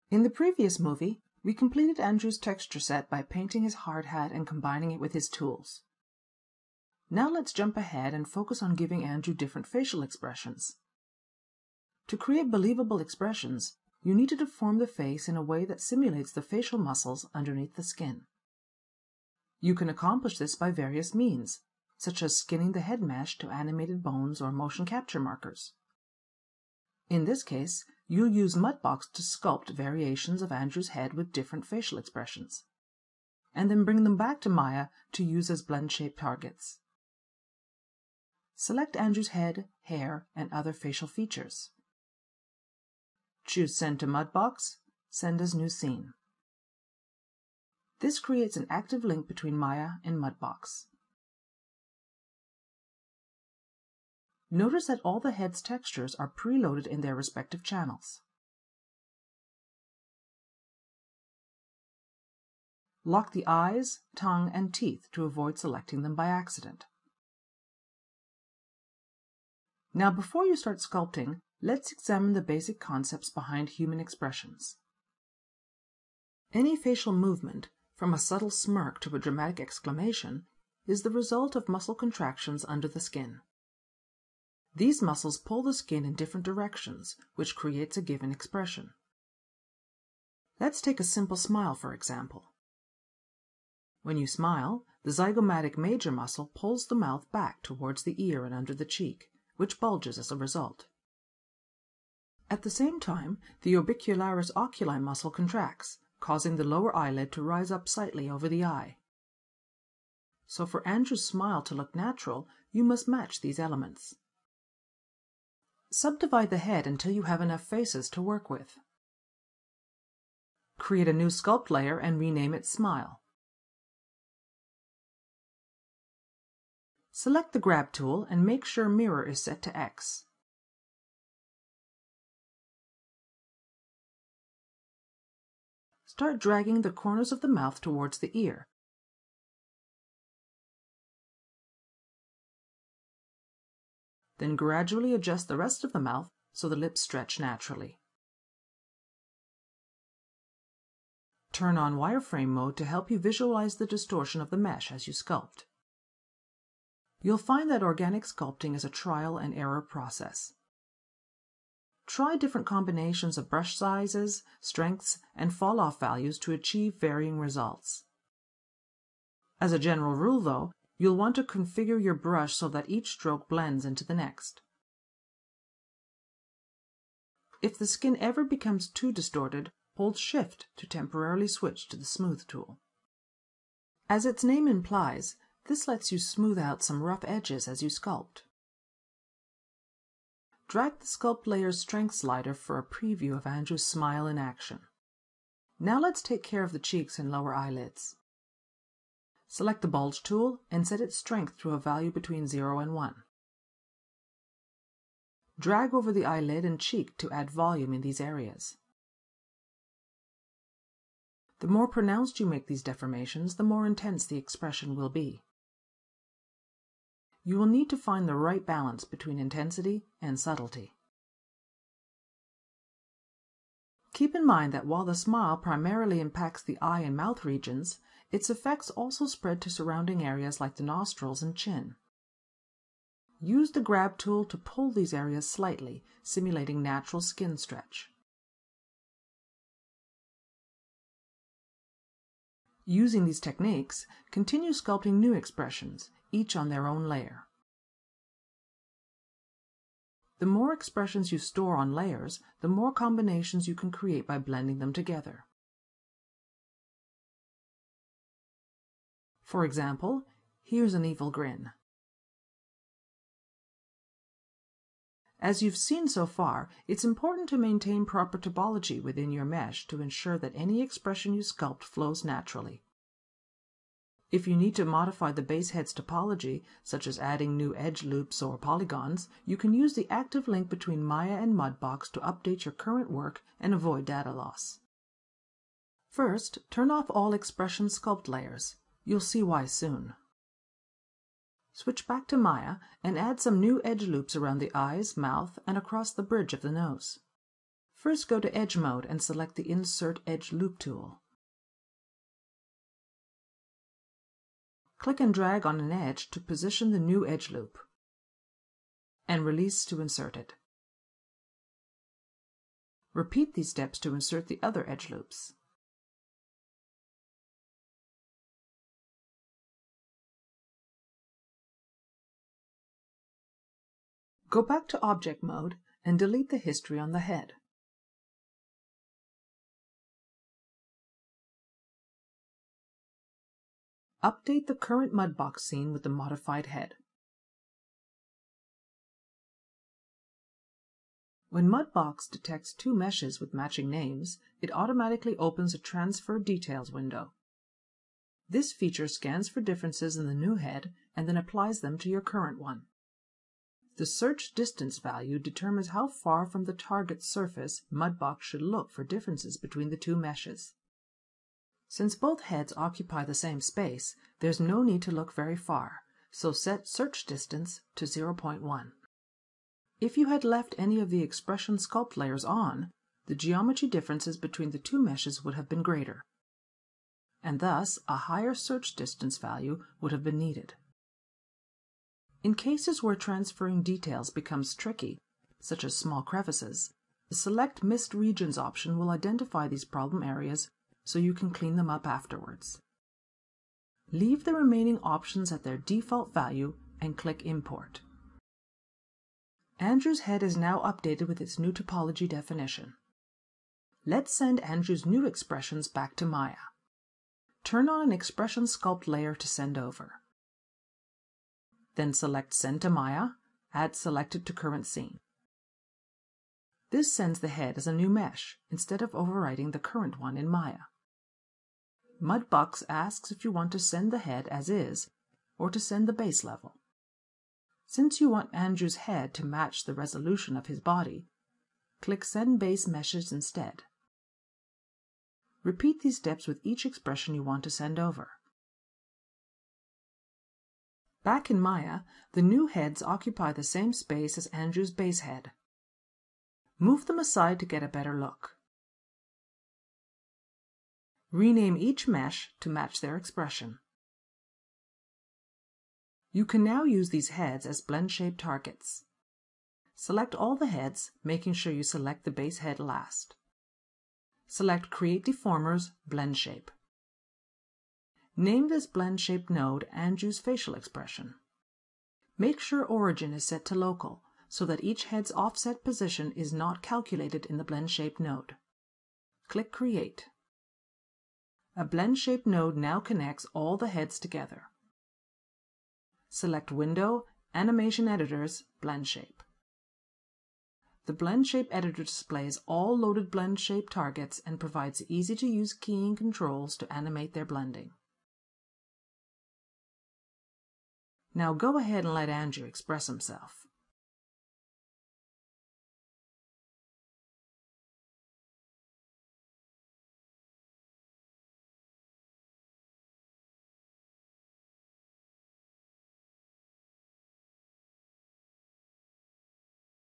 In the previous movie, we completed Andrew's texture set by painting his hard hat and combining it with his tools. Now let's jump ahead and focus on giving Andrew different facial expressions. To create believable expressions, you need to deform the face in a way that simulates the facial muscles underneath the skin. You can accomplish this by various means, such as skinning the head mesh to animated bones or motion capture markers. In this case, you'll use Mudbox to sculpt variations of Andrew's head with different facial expressions, and then bring them back to Maya to use as blend-shaped targets. Select Andrew's head, hair, and other facial features. Choose Send to Mudbox, Send as New Scene. This creates an active link between Maya and Mudbox. Notice that all the head's textures are preloaded in their respective channels. Lock the eyes, tongue, and teeth to avoid selecting them by accident. Now, before you start sculpting, let's examine the basic concepts behind human expressions. Any facial movement, from a subtle smirk to a dramatic exclamation, is the result of muscle contractions under the skin. These muscles pull the skin in different directions, which creates a given expression. Let's take a simple smile, for example. When you smile, the zygomatic major muscle pulls the mouth back towards the ear and under the cheek, which bulges as a result. At the same time, the orbicularis oculi muscle contracts, causing the lower eyelid to rise up slightly over the eye. So for Andrew's smile to look natural, you must match these elements. Subdivide the head until you have enough faces to work with. Create a new sculpt layer and rename it Smile. Select the Grab tool and make sure Mirror is set to X. Start dragging the corners of the mouth towards the ear. Then gradually adjust the rest of the mouth so the lips stretch naturally. Turn on wireframe mode to help you visualize the distortion of the mesh as you sculpt. You'll find that organic sculpting is a trial and error process. Try different combinations of brush sizes, strengths, and fall-off values to achieve varying results. As a general rule, though, you'll want to configure your brush so that each stroke blends into the next. If the skin ever becomes too distorted, hold Shift to temporarily switch to the Smooth tool. As its name implies, this lets you smooth out some rough edges as you sculpt. Drag the Sculpt Layer's Strength slider for a preview of Andrew's smile in action. Now let's take care of the cheeks and lower eyelids. Select the Bulge tool and set its strength to a value between 0 and 1. Drag over the eyelid and cheek to add volume in these areas. The more pronounced you make these deformations, the more intense the expression will be. You will need to find the right balance between intensity and subtlety. Keep in mind that while the smile primarily impacts the eye and mouth regions, its effects also spread to surrounding areas like the nostrils and chin. Use the Grab tool to pull these areas slightly, simulating natural skin stretch. Using these techniques, continue sculpting new expressions, each on their own layer. The more expressions you store on layers, the more combinations you can create by blending them together. For example, here's an evil grin. As you've seen so far, it's important to maintain proper topology within your mesh to ensure that any expression you sculpt flows naturally. If you need to modify the base head's topology, such as adding new edge loops or polygons, you can use the active link between Maya and Mudbox to update your current work and avoid data loss. First, turn off all expression sculpt layers. You'll see why soon. Switch back to Maya and add some new edge loops around the eyes, mouth, and across the bridge of the nose. First go to Edge Mode and select the Insert Edge Loop tool. Click and drag on an edge to position the new edge loop, and release to insert it. Repeat these steps to insert the other edge loops. Go back to Object Mode and delete the history on the head. Update the current Mudbox scene with the modified head. When Mudbox detects two meshes with matching names, it automatically opens a Transfer Details window. This feature scans for differences in the new head and then applies them to your current one. The search distance value determines how far from the target surface Mudbox should look for differences between the two meshes. Since both heads occupy the same space, there's no need to look very far, so set search distance to 0.1. If you had left any of the expression sculpt layers on, the geometry differences between the two meshes would have been greater, and thus a higher search distance value would have been needed. In cases where transferring details becomes tricky, such as small crevices, the Select Missed Regions option will identify these problem areas so you can clean them up afterwards. Leave the remaining options at their default value and click Import. Andrew's head is now updated with its new topology definition. Let's send Andrew's new expressions back to Maya. Turn on an expression sculpt layer to send over. Then select Send to Maya, add Selected to Current Scene. This sends the head as a new mesh, instead of overwriting the current one in Maya. Mudbox asks if you want to send the head as is, or to send the base level. Since you want Andrew's head to match the resolution of his body, click Send Base Meshes instead. Repeat these steps with each expression you want to send over. Back in Maya, the new heads occupy the same space as Andrew's base head. Move them aside to get a better look. Rename each mesh to match their expression. You can now use these heads as blend shape targets. Select all the heads, making sure you select the base head last. Select Create Deformers, Blend Shape. Name this blend shape node Andrew's facial expression. Make sure origin is set to local, so that each head's offset position is not calculated in the blend shape node. Click Create. A blend shape node now connects all the heads together. Select Window, Animation Editors, Blend Shape. The Blend Shape Editor displays all loaded blend shape targets and provides easy-to-use keying controls to animate their blending. Now go ahead and let Andrew express himself.